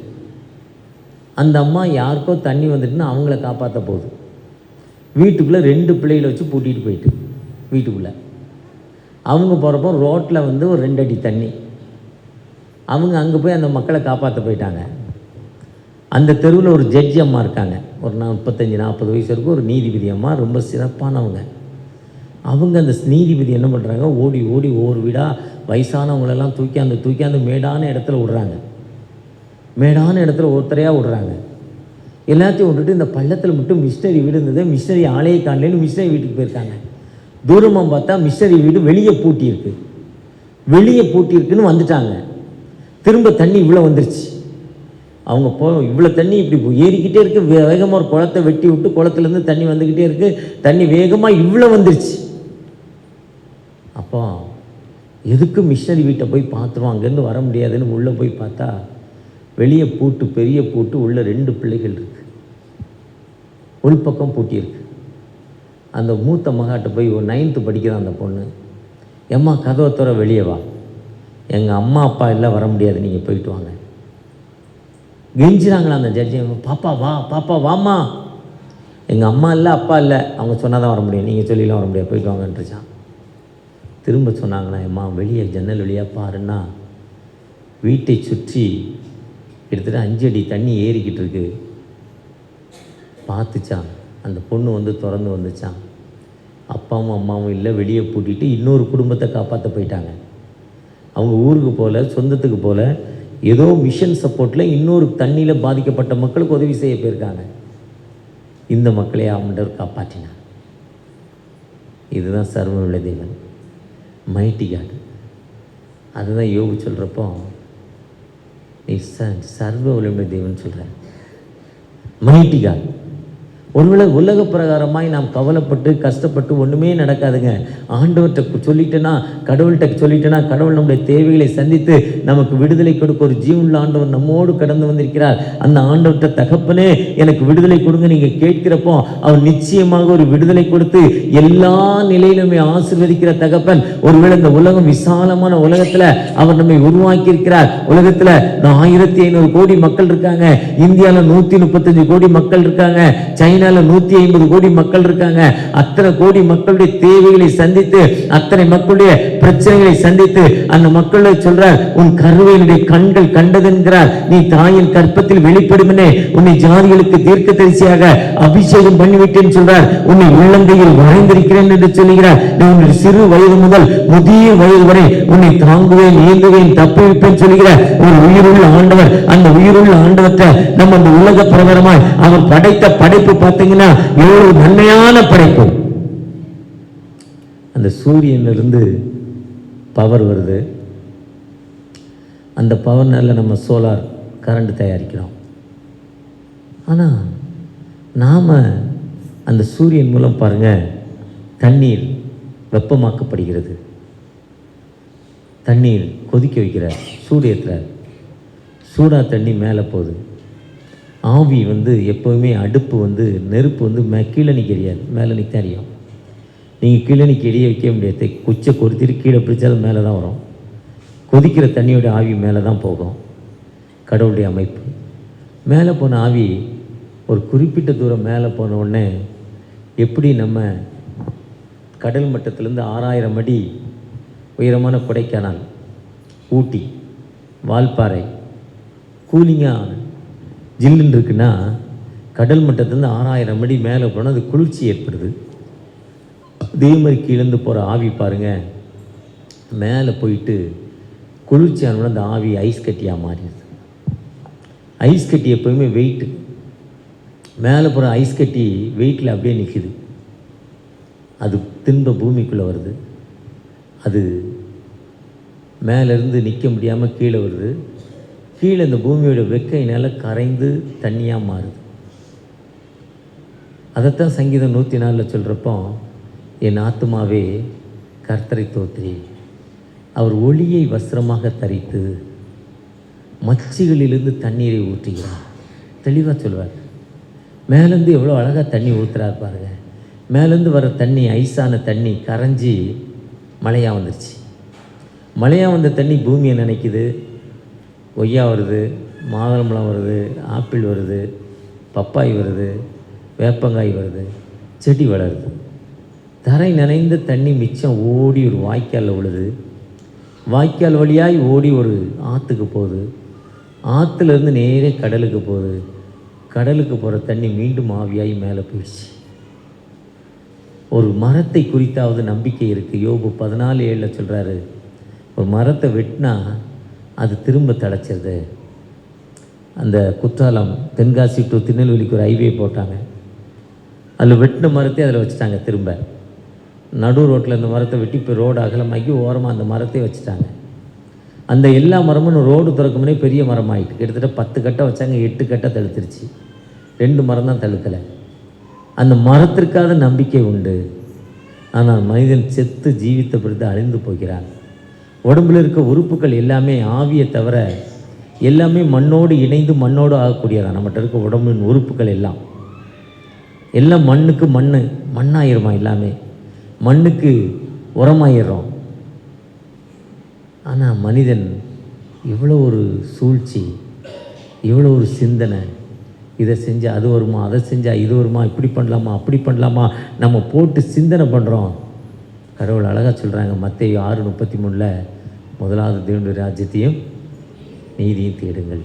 அந்த அம்மா யாருக்கோ தண்ணி வந்துட்டுன்னா அவங்கள காப்பாற்ற போகுது. வீட்டுக்குள்ளே 2 பிள்ளைகளை வச்சு பூட்டிகிட்டு போயிட்டு வீட்டுக்குள்ளே அவங்க போகிறப்போ ரோட்டில் வந்து ஒரு 2 அடி தண்ணி. அவங்க அங்கே போய் அந்த மக்களை காப்பாற்ற போயிட்டாங்க. அந்த தெருவில் ஒரு ஜட்ஜி அம்மா இருக்காங்க, ஒரு 35-40 வயசு இருக்கும், ஒரு நீதிபதி அம்மா, ரொம்ப சிறப்பானவங்க. அவங்க அந்த நீதிபதி என்ன பண்ணுறாங்க, ஓடி ஓடி ஒவ்வொரு வீடாக வயசானவங்களெல்லாம் தூக்கி அந்த மேடான இடத்துல விடுறாங்க. மேடான இடத்துல ஒருத்தரையாக விடுறாங்க. எல்லாத்தையும் விட்டுட்டு இந்த பள்ளத்தில் மட்டும் மிஷனரி வீடு இருந்தது. மிஷனரி ஆலையை காணலேன்னு மிஷனரி வீட்டுக்கு போயிருக்காங்க. தூரமாக பார்த்தா மிஷனரி வீடு வெளியே பூட்டியிருக்குன்னு வந்துட்டாங்க. திரும்ப தண்ணி இவ்வளோ வந்துருச்சு. அவங்க இவ்வளோ தண்ணி இப்படி ஏறிக்கிட்டே இருக்குது. வேகமாக ஒரு குளத்தை வெட்டி விட்டு குளத்துலேருந்து தண்ணி வந்துக்கிட்டே இருக்குது. தண்ணி வேகமாக இவ்வளோ வந்துருச்சு. அப்போ எதுக்கு மிஷனரி வீட்டை போய் பார்த்துருவோம், அங்கேருந்து வர முடியாதுன்னு உள்ளே போய் பார்த்தா வெளியே பூட்டு, பெரிய பூட்டு, உள்ள 2 பிள்ளைகள் இருக்குது. உள்பக்கம் பூட்டியிருக்கு. அந்த மூத்த மகாட்ட போய் 9th படிக்கிறான் அந்த பொண்ணு. எம்மா கதவை தவிர வெளியே வா, எங்கள் அம்மா அப்பா எல்லாம் வர முடியாது, நீங்கள் போயிட்டு வாங்க. கெஞ்சிறாங்களா அந்த ஜட்ஜி. பாப்பா வாம்மா, எங்கள் அம்மா இல்லை அப்பா இல்லை, அவங்க சொன்னால் தான் வர முடியும், நீங்கள் சொல்லிலாம் வர முடியாது, போயிட்டு வாங்கன்றுச்சான். திரும்ப சொன்னாங்களா, அம்மா வெளியே ஜன்னல் வழியாக பாருன்னா வீட்டை சுற்றி கிட்டத்தட்ட 5 அடி தண்ணி ஏறிக்கிட்டு இருக்கு. பார்த்துச்சான். அந்த பொண்ணு வந்து திறந்து வந்துச்சான். அப்பாவும் அம்மாவும் இல்லை, வெளியே பூட்டிட்டு இன்னொரு குடும்பத்தை காப்பாற்ற போயிட்டாங்க. அவங்க ஊருக்கு போகல, சொந்தத்துக்கு போகல, ஏதோ மிஷன் சப்போர்ட்டில் இன்னொரு தண்ணியில் பாதிக்கப்பட்ட மக்களுக்கு உதவி செய்ய போயிருக்காங்க. இந்த மக்களை ஆண்டவர் காப்பாற்றினார். இதுதான் சர்வமுள்ள தேவன், மைட்டி காட். அதுதான் யோபு சொல்கிறப்போ நீ சர்வ வல்லமை தேவன் சொல்கிற, மைட்டி காட். ஒருவேளை உலக பிரகாரமாய் நாம் கவலைப்பட்டு கஷ்டப்பட்டு ஒன்றுமே நடக்காதுங்க. ஆண்டவர்கிட்ட சொல்லிட்டேன்னா, கடவுள்கிட்ட சொல்லிட்டேன்னா, கடவுள் நம்முடைய தேவைகளை சந்தித்து நமக்கு விடுதலை கொடுக்க ஒரு ஜீவனுள்ள ஆண்டவர் நம்மோடு கடந்து வந்திருக்கிறார். அந்த ஆண்டவர்கிட்ட தகப்பனே எனக்கு விடுதலை கொடுங்க நீங்கள் கேட்கிறப்போ அவர் நிச்சயமாக ஒரு விடுதலை கொடுத்து எல்லா நிலையிலுமே ஆசீர்வதிக்கிற தகப்பன். ஒருவேளை இந்த உலகம் விசாலமான உலகத்தில் அவர் நம்மை உருவாக்கி இருக்கிறார். உலகத்தில் 1500 கோடி மக்கள் இருக்காங்க, இந்தியாவில் 135 கோடி மக்கள் இருக்காங்க, சைனா 150 கோடி மக்கள் இருக்காங்க. அத்தனை கோடி மக்களுடைய தேவைகளை சந்தித்து, அத்தனை மக்களுடைய பிரச்சனைகளை சந்தித்து அந்த மக்களை சொல்றார், உன் கருவையினுடைய கண்கள் கண்டதென்கிறார், நீ தாயின் கற்பத்தில் வெளிப்படுமே, உன்னை ஜாதிகளுக்கு தீர்க்கதரிசியாக அபிஷேகம் பண்ணிவிட்டேன்னு சொல்றார், உன்னை உள்ளங்கையில் வரைந்திருக்கிறேன் என்று சொல்லுகிறார். நீ சிறு வயது முதல் முதிய வயது வரை உன்னை தாங்குவேன், ஏந்துவேன், தப்புவிப்பேன் சொல்லுகிறார். ஒரு உயிருள்ள ஆண்டவர். அந்த உயிருள்ள ஆண்டவற்றை நம்ம அந்த உலக பிரகாரமாய் அவர் படைத்த படைப்பு பார்த்தீங்கன்னா எவ்வளவு நன்மையான படைப்பு. அந்த சூரியனிலிருந்து பவர் வருது, அந்த பவர்னால நம்ம சோலார் கரண்ட் தயாரிக்கிறோம். ஆனால் நாம் அந்த சூரியன் மூலம் பாருங்கள், தண்ணீர் வெப்பமாக்கப்படுகிறது, தண்ணீர் கொதிக்க வைக்கிறார், சூடு ஏற்றுறார், சூடாக தண்ணி மேலே போகுது. ஆவி வந்து எப்போவுமே அடுப்பு வந்து நெருப்பு வந்து கீழே நிற்க எரியாது, மேலே நிற்க அறியும். நீங்கள் கீழே நிற்க எரிய வைக்க முடியாது, குச்சை கொறுத்திட்டு கீழே பிடிச்சாலும் மேலே தான் வரும். கொதிக்கிற தண்ணியோட ஆவி மேலே தான் போகும். கடவுளுடைய அமைப்பு. மேலே போன ஆவி ஒரு குறிப்பிட்ட தூரம் மேலே போன உடனே எப்படி நம்ம கடல் மட்டத்திலேருந்து 6000 அடி உயரமான கொடைக்கானல், ஊட்டி, வால்பாறை கூலிங்காக ஜில்லுன்னு இருக்குன்னா, கடல் மட்டத்திலேருந்து 6000 அடி மேலே போனால் அது குளிர்ச்சி ஏற்படுது. அதே மாதிரி கீழேருந்து போகிற ஆவி பாருங்கள், மேலே போயிட்டு குளிர்ச்சியான அந்த ஆவி ஐஸ் கட்டியாக மாறிடுது. ஐஸ் கட்டி எப்போயுமே வெயிட்டு, மேலே போகிற ஐஸ் கட்டி வெயிட்டில் அப்படியே நிற்கிது. அது திரும்ப பூமிக்குள்ளே வருது, அது மேலேருந்து நிற்க முடியாமல் கீழே வருது. கீழே இந்த பூமியோட வெக்கையினால் கரைந்து தண்ணியாக மாறுது. அதைத்தான் சங்கீதம் 104 சொல்கிறப்போ, என் ஆத்துமாவே கர்த்தரை தோத்திரி, அவர் ஒளியை வஸ்திரமாக தரித்து மச்சிகளிலிருந்து தண்ணீரை ஊற்றுகிறார். தெளிவாக சொல்வார். மேலேருந்து எவ்வளோ அழகாக தண்ணி ஊற்றுறாரு பாருங்க. மேலேருந்து வர தண்ணி ஐஸான தண்ணி கரைஞ்சி மழையாக வந்துருச்சு. மழையாக வந்த தண்ணி பூமியை நினைக்குது. கொய்யா வருது, மாதுளம்பழம் வருது, ஆப்பிள் வருது, பப்பாய் வருது, வேப்பங்காய் வருது, செடி வளருது. தரை நனைந்த தண்ணி மிச்சம் ஓடி ஒரு வாய்க்காலில் விழுது. வாய்க்கால் வழியாய் ஓடி ஒரு ஆற்றுக்கு போகுது. ஆற்றுலேருந்து நேரே கடலுக்கு போகுது. கடலுக்கு போகிற தண்ணி மீண்டும் ஆவியாகி மேலே போயிடுச்சு. ஒரு மரத்தை குறித்தாவது நம்பிக்கை இருக்குது. யோபு 14:7 சொல்கிறாரு, ஒரு மரத்தை வெட்டினா அது திரும்ப தழைச்சிருது. அந்த குற்றாலம் தென்காசி டு திருநெல்வேலிக்கு ஒரு ஹைவே போட்டாங்க. அதில் வெட்டின மரத்தை அதில் வச்சுட்டாங்க. திரும்ப நடு ரோட்டில் இந்த மரத்தை வெட்டி இப்போ ரோடு அகலமாக்கி ஓரமாக அந்த மரத்தை வச்சுட்டாங்க. அந்த எல்லா மரமும் ரோடு திறக்குமுனே பெரிய மரம் ஆகிட்டு கிட்டத்தட்ட 10 கட்டை வச்சாங்க, 8 கட்டை தழுத்துருச்சு. 2 மரம் தான் தழுக்கலை. அந்த மரத்திற்காக நம்பிக்கை உண்டு. ஆனால் மனிதன் செத்து ஜீவித்த பிறகு அழிந்து போகிறான். உடம்பில் இருக்க உறுப்புகள் எல்லாமே ஆவியை தவிர எல்லாமே மண்ணோடு இணைந்து மண்ணோடு ஆகக்கூடியதான். நம்மகிட்ட இருக்க உடம்பின் உறுப்புகள் எல்லாம் மண்ணுக்கு மண்ணாயிருமா, எல்லாமே மண்ணுக்கு உரமாயிடுறோம். ஆனால் மனிதன் இவ்வளோ ஒரு சூழ்ச்சி, இவ்வளோ ஒரு சிந்தனை, இதை செஞ்சால் அது வருமா, அதை செஞ்சால் இது வருமா, இப்படி பண்ணலாமா, அப்படி பண்ணலாமா, நம்ம போட்டு சிந்தனை பண்ணுறோம். கடவுள் அழகாக சொல்கிறாங்க மத்தேயு 6:33, முதலாவது தேவனுடைய ராஜ்யத்தையும் நீதியும் தேடுங்கள்.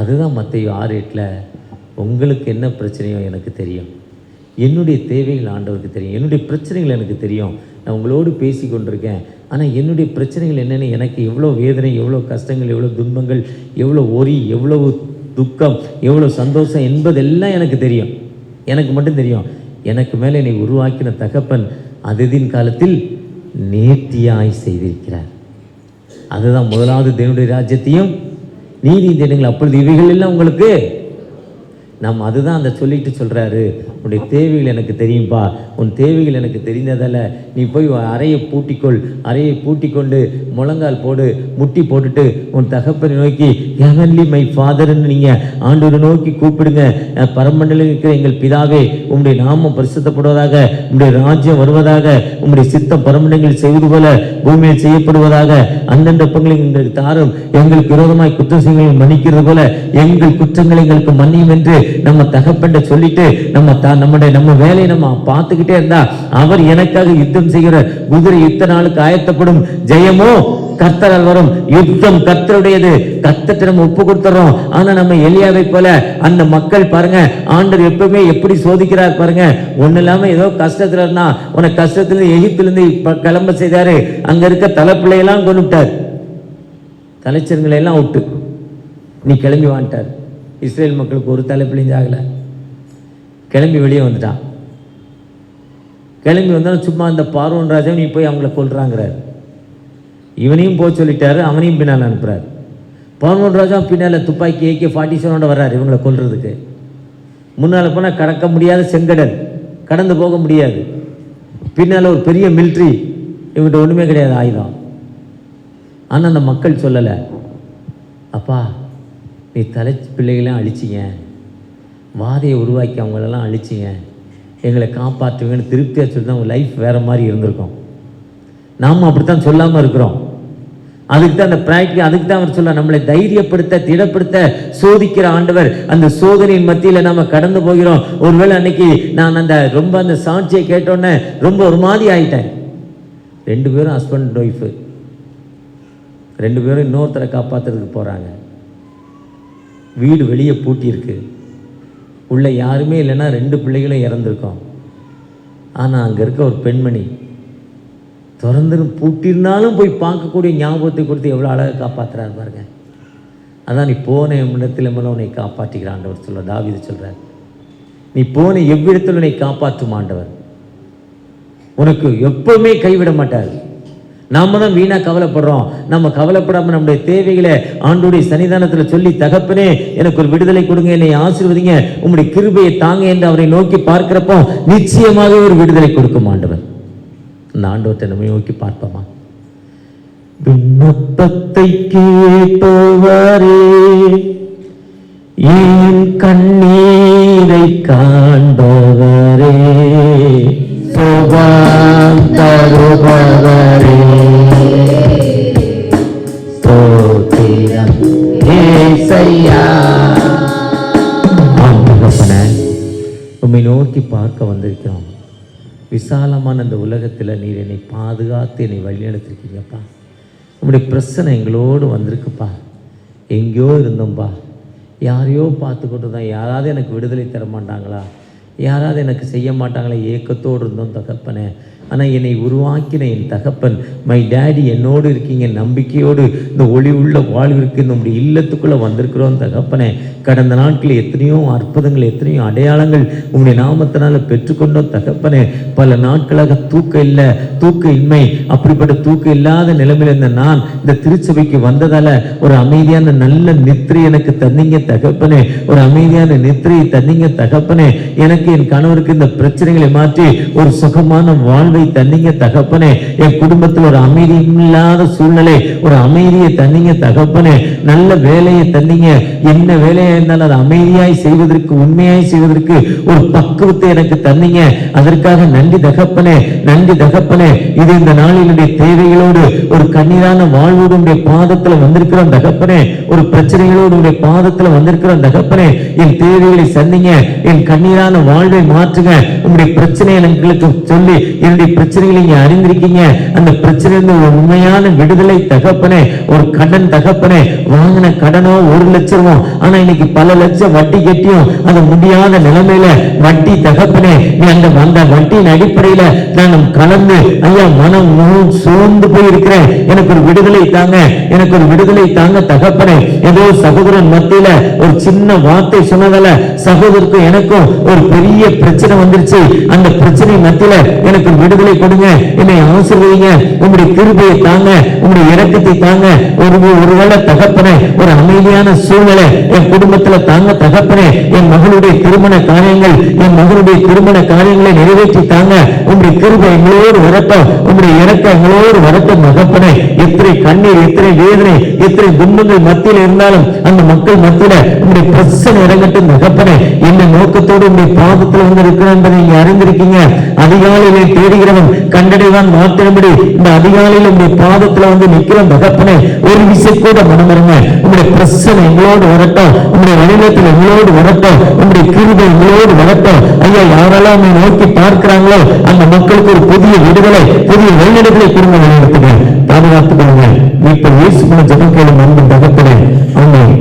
அதுதான் மத்தேயு 6:8, உங்களுக்கு என்ன பிரச்சனையோ எனக்கு தெரியும், என்னுடைய தேவைகள் ஆண்டவருக்கு தெரியும், என்னுடைய பிரச்சனைகள் எனக்கு தெரியும். நான் உங்களோடு பேசி கொண்டிருக்கேன், ஆனால் என்னுடைய பிரச்சனைகள் என்னென்னு, எனக்கு எவ்வளோ வேதனை, எவ்வளோ கஷ்டங்கள், எவ்வளோ துன்பங்கள், எவ்வளோ ஒரி, எவ்வளவு துக்கம், எவ்வளோ சந்தோஷம் என்பதெல்லாம் எனக்கு தெரியும். எனக்கு மட்டும் தெரியும். எனக்கு மேலே என்னை உருவாக்கின தகப்பன் அதிதின் காலத்தில் நேர்த்தியாய் செய்திருக்கிறார். அதுதான் முதலாவது தேவனுடைய ராஜ்யத்தையும் நீதி தேடுங்கள், அப்பொழுது இவைகள் எல்லாம் உங்களுக்கு. நம்ம அதுதான் அந்த சொல்லிட்டு சொல்கிறாரு, உன்னுடைய தேவைகள் எனக்கு தெரியும்பா, உன் தேவைகள் எனக்கு தெரிந்ததால் நீ போய் அறையை பூட்டிக்கொள், அறையை பூட்டிக்கொண்டு முழங்கால் போடு, முட்டி போட்டுட்டு உன் தகப்பனை நோக்கி ஹெவன்லி மை ஃபாதர்ன்னு நீங்கள் ஆண்டவரை நோக்கி கூப்பிடுங்க. பரமண்டலில் இருக்கிற எங்கள் பிதாவே, உம்முடைய நாமம் பரிசுத்தப்படுவதாக, உம்முடைய ராஜ்யம் வருவதாக, உம்முடைய சித்தம் பரமண்டலில் செய்வது போல பூமியில் செய்யப்படுவதாக, அந்தந்த பங்களை எங்களுக்கு தாரும், எங்களுக்கு விரோதமாய் குற்றம் செய்ய மன்னிக்கிறது போல எங்கள் குற்றங்களை எங்களுக்கு மன்னியும் என்று நம்ம தகப்பன்ட்ட சொல்லிட்டு நம்ம வேலையை நம்ம பார்த்துக்கிட்டே இருந்தா, அவர் எனக்காக யுத்தம் செய்கிற குதிரை யுத்த நாளுக்கு ஆயத்தப்படும், ஜெயமோ கர்த்தரால் வரும். யுத்தம் கர்த்தருடையது, கர்த்தரை நம்ம ஒப்பு கொடுத்துறோம். ஆனா நம்ம எலியாவை போல அந்த மக்கள் பாருங்க, ஆண்டவர் எப்பவுமே எப்படி சோதிக்கிறார் பாருங்க. ஒண்ணு இல்லாம ஏதோ கஷ்டத்துல இருந்தா, உனக்கு கஷ்டத்துல எகிப்திலிருந்து கிளம்ப செய்தாரு, அங்க இருக்க தலைப்பிள்ளையெல்லாம் கொண்டு விட்டார், தலைச்சர்களை எல்லாம் விட்டு நீ கிளம்பி வாண்டார். இஸ்ரேல் மக்களுக்கு ஒரு தலைப்பிள்ளைஞ்சாகல, கிளம்பி வெளியே வந்துட்டான். கிளம்பி வந்தாலும் சும்மா அந்த பார்வோன் ராஜா நீ போய் அவங்கள கொல்றாங்கிறார். இவனையும் போய் சொல்லிட்டாரு, அவனையும் பின்னால் அனுப்புறாரு. பார்வோன் ராஜா பின்னால் துப்பாக்கி AK-47 வர்றாரு இவங்களை கொல்றதுக்கு. முன்னால் போனால் கடக்க முடியாத செங்கடல், கடந்து போக முடியாது. பின்னால் ஒரு பெரிய மிலிட்ரி, இவங்கிட்ட ஒன்றுமே கிடையாது ஆயுதம். ஆனால் அந்த மக்கள் சொல்லலை, அப்பா நீ தலை பிள்ளைகளையும் அழிச்சிங்க, வாதையை உருவாக்கி அவங்களெல்லாம் அழிச்சிங்க, எங்களை காப்பாற்றுவீங்கன்னு திருப்தியாக சொல்லி தான் உங்கள் லைஃப் வேறு மாதிரி இருந்திருக்கும். நாம் அப்படித்தான் சொல்லாமல் இருக்கிறோம். அதுக்கு தான் அந்த ப்ராக்டிக்கல், அதுக்கு தான் அவர் சொல்ல, நம்மளை தைரியப்படுத்த திடப்படுத்த சோதிக்கிற ஆண்டவர். அந்த சோதனையின் மத்தியில் நம்ம கடந்து போகிறோம். ஒருவேளை அன்னைக்கு நான் அந்த சாட்சியை கேட்டோன்னே ரொம்ப ஒரு மாதிரி ஆயிட்டேன். 2 பேரும் ஹஸ்பண்ட் ஒய்ஃபு, 2 பேரும் இன்னொருத்தரை காப்பாற்றுறதுக்கு போகிறாங்க. வீடு வெளியே பூட்டியிருக்கு, உள்ள யாருமே இல்லைன்னா 2 பிள்ளைகளும் இறந்துருக்கோம். ஆனால் அங்கே இருக்க ஒரு பெண்மணி திறந்து பூட்டிருந்தாலும் போய் பார்க்கக்கூடிய ஞாபகத்தை கொடுத்து எவ்வளோ அழகாக காப்பாற்றுறாரு பாருங்க. அதான் நீ போன இடத்துல மேலே உன்னை காப்பாற்றுகிற ஆண்டவர் சொல்ல, தாவீது சொல்கிறார், நீ போன எவ்விடத்தில் உன்னை காப்பாற்றும் ஆண்டவர், உனக்கு எப்பவுமே கைவிட மாட்டார். நாம தான் வீணா கவலைப்படுறோம். நம்ம கவலைப்படாம நம்முடைய தேவைகளை ஆண்டவருடைய சன்னிதானத்தில் சொல்லி, தகப்பனே எனக்கு ஒரு விடுதலை கொடுங்க, என்னை ஆசீர்வதிங்க, உங்களுடைய கிருபையை தாங்க என்று அவரை நோக்கி பார்க்கிறப்போ நிச்சயமாக ஒரு விடுதலை கொடுக்கும் ஆண்டவர். அந்த ஆண்டவர்கிட்ட நம்ம நோக்கி பார்ப்போமா? விண்ணப்பத்தை கேட்பவரே, என் கண்ணீரை காண்பவரே, சுகம் தருபவரே, ஸ்தோத்திரம் ஏசையா. உம்மை நோக்கி பார்க்க வந்திருக்கிறோம். விசாலமான அந்த உலகத்தில் நீர் என்னை பாதுகாத்து என்னை வழிநடத்திருக்கீங்கப்பா. உங்களுடைய பிரச்சனை எங்களோடு வந்திருக்குப்பா. எங்கேயோ இருந்தோம்ப்பா, யாரையோ பார்த்து கொண்டு தான், யாராவது எனக்கு விடுதலை தர மாட்டாங்களா, யாராவது எனக்கு செய்ய மாட்டாங்களே, ஏக்கத்தோடு இருந்தோம் தகப்பனே. ஆனால் என்னை உருவாக்கின என் தகப்பன், மை டேடி என்னோடு இருக்கீங்க, நம்பிக்கையோடு இந்த ஒளி உள்ள வாழ்விற்கு நம்முடைய இல்லத்துக்குள்ளே வந்திருக்கிறோம் தகப்பனே. கடந்த நாட்களில் எத்தனையோ அற்புதங்கள், எத்தனையோ அடையாளங்கள் உங்களுடைய நாமத்தினால பெற்றுக்கொண்டோம் தகப்பனே. பல நாட்களாக தூக்கம் இல்லை, தூக்க இன்மை, அப்படிப்பட்ட தூக்கம் இல்லாத நிலைமையில் இருந்த நான் இந்த திருச்சபைக்கு வந்ததால் ஒரு அமைதியான நல்ல நித்திரை எனக்கு தந்தீங்க தகப்பனே. ஒரு அமைதியான நித்திரையை தந்தீங்க தகப்பனே. எனக்கு என் கணவருக்கு இந்த பிரச்சனைகளை மாற்றி ஒரு சுகமான வாழ்வை தந்தீங்க தகப்பனே. என் குடும்பத்தில் ஒரு அமைதி இல்லாத சூழ்நிலை, ஒரு அமைதியை தந்தீங்க தகப்பனே. நல்ல வேலையை தந்தீங்க. என்ன வேலையா இருந்தாலும் அதை அமைதியாய் செய்வதற்கு, உண்மையாய் செய்வதற்கு ஒரு பக்குவத்தை எனக்கு தந்தீங்க. அதற்காக நன்றி தகப்பனே, நன்றி தகப்பனே. இது இந்த நாளினுடைய தேவைகளோடு ஒரு கண்ணீரான வாழ்வோடு உடைய பாதத்தில் வந்திருக்கிறோம் தகப்பனே. ஒரு பிரச்சனைகளோடு உடைய பாதத்தில் வந்திருக்கிறோம் தகப்பனே. என் தேவைகளை சந்திங்க, என் கண்ணீரான வாழ்வை மாற்றுங்க. உங்களுடைய பிரச்சனை எங்களுக்கு சொல்லி என்னுடைய பிரச்சனைகளை நீங்க அறிந்திருக்கீங்க. அந்த பிரச்சனை உண்மையான விடுதலை தகப்பனே. ஒரு கடன் தகப்பனே, வாங்கின கடனோ 1 லட்சமோ, ஆனா இன்னைக்கு பல லட்சம் வட்டி கட்டியும் அது முடியாத நிலைமையில வட்டி தகப்பனே, நீ அந்த வட்டியின் அடிப்படையில நான் கலந்து ஐயா மனம் சோர்ந்து போய் இருக்கிறேன், எனக்கு ஒரு விடுதலை தாங்க, எனக்கு ஒரு விடுதலை தாங்க தகப்பனே. ஏதோ சகோதரன் மத்தியில ஒரு சின்ன வார்த்தை சொன்னதால சகோதரருக்கும் எனக்கும் ஒரு பெரிய பிரச்சனை வந்துருச்சு. அந்த பிரச்சனை மத்தியில எனக்கு விடுதலை கொடுங்க, என்னை ஆசீர்வதிங்க, உங்களுடைய கிருபையை தாங்க, உங்களுடைய இரக்கத்தை தாங்க. ஒருவேளை தகப்பனே ஒரு அமைதியான சூழ்நிலை என் குடும்பத்துல தாங்க தகப்பனே. என் மகளுடைய திருமண காரியங்கள், என் மகளுடைய திருமண காரியங்களை நிறைவேற்றி தாங்க. உங்களுடைய கிருபை எங்களோடு வரட்டும், உங்களுடைய இரக்கம் எங்களோடு வரட்டும் தகப்பனே. எத்தனை கண்ணீர், எத்தனை வேதனை, எத்தனை துன்பங்கள் மத்தியில் இருந்தாலும் அந்த மக்கள் மத்தியில உங்களுடைய பிரச்சனை இறங்கட்டும் தகப்பனே. என்ன நோக்கத்தோடு உங்களுடைய பாதத்தில் வந்து இருக்கிறேன் என்பதை நீங்க அறிந்திருக்கீங்க. அதிகாலையிலே தேடுகிறவன் கண்டடைவான் மாத்திரம்படி இந்த அதிகாலையில் உங்களுடைய பாதத்துல வந்து நிற்கிறோம் தகப்பனே. ஒரு விஷயம் கூட மனமருங்க, உங்களுடைய பிரச்சனை எங்களோடு வரட்டும், உங்களுடைய வழிநடத்தல் எங்களோடு வரட்டும், உங்களுடைய கிருபை எங்களோடு வரட்டும் ஐயா. யாரெல்லாம் நோக்கி பார்க்கிறாங்களோ அந்த மக்களுக்கு ஒரு புதிய விடுதலை, புதிய வழிநடத்தலை கொடுங்க, வழிநடத்துங்க, பாதுகாத்துக் கொள்ளுங்க. இப்ப இயேசு ஜெபம் கேளும் அன்பு தகப்பனே. ஆமென்.